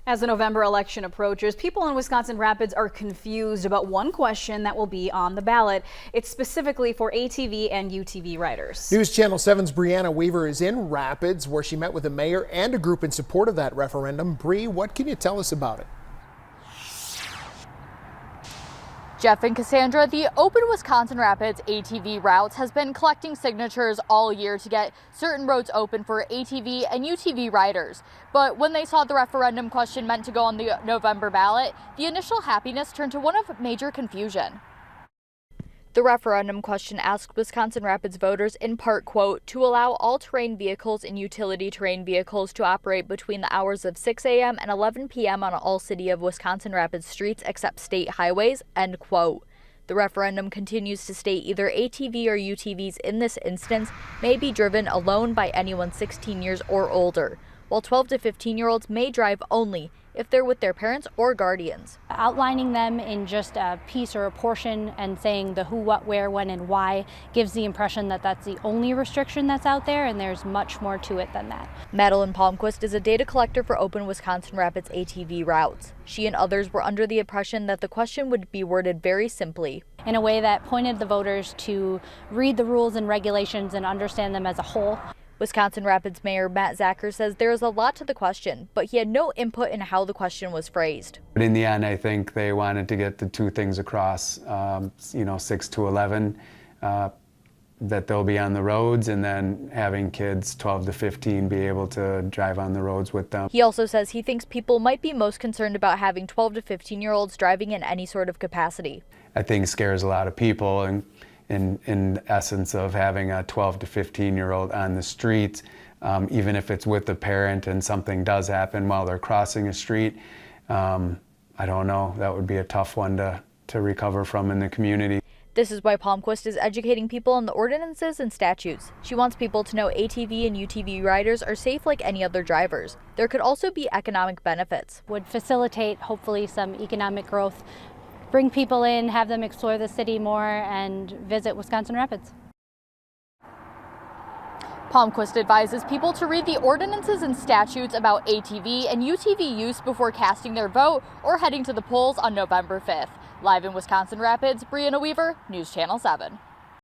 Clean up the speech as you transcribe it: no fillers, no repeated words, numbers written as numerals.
As the November election approaches, people in Wisconsin Rapids are confused about one question that will be on the ballot. It's specifically for ATV and UTV riders. News Channel 7's Brianna Weaver is in Rapids, where she met with the mayor and a group in support of that referendum. Bree, what can you tell us about it? Jeff and Cassandra, the Open Wisconsin Rapids ATV routes has been collecting signatures all year to get certain roads open for ATV and UTV riders. But when they saw the referendum question meant to go on the November ballot, the initial happiness turned to one of major confusion. The referendum question asked Wisconsin Rapids voters in part, quote, to allow all-terrain vehicles and utility terrain vehicles to operate between the hours of 6 a.m. and 11 p.m. on all City of Wisconsin Rapids streets except state highways, end quote. The referendum continues to state either ATV or UTVs in this instance may be driven alone by anyone 16 years or older, while 12 to 15-year-olds may drive only if they're with their parents or guardians. Outlining them in just a piece or a portion and saying the who, what, where, when, and why gives the impression that that's the only restriction that's out there, and there's much more to it than that. Madeline Palmquist is a data collector for Open Wisconsin Rapids ATV routes. She and others were under the impression that the question would be worded very simply, in a way that pointed the voters to read the rules and regulations and understand them as a whole. Wisconsin Rapids Mayor Matt Zacher says there is a lot to the question, but he had no input in how the question was phrased. But in the end, I think they wanted to get the two things across, 6 to 11, that they'll be on the roads, and then having kids 12 to 15 be able to drive on the roads with them. He also says he thinks people might be most concerned about having 12 to 15-year-olds driving in any sort of capacity. I think scares a lot of people, and in essence of having a 12 to 15-year-old on the street, even if it's with a parent and something does happen while they're crossing a street. I don't know, that would be a tough one to recover from in the community. This is why Palmquist is educating people on the ordinances and statutes. She wants people to know ATV and UTV riders are safe like any other drivers. There could also be economic benefits. Would facilitate hopefully some economic growth, bring people in, have them explore the city more, and visit Wisconsin Rapids. Palmquist advises people to read the ordinances and statutes about ATV and UTV use before casting their vote or heading to the polls on November 5th. Live in Wisconsin Rapids, Brianna Weaver, News Channel 7.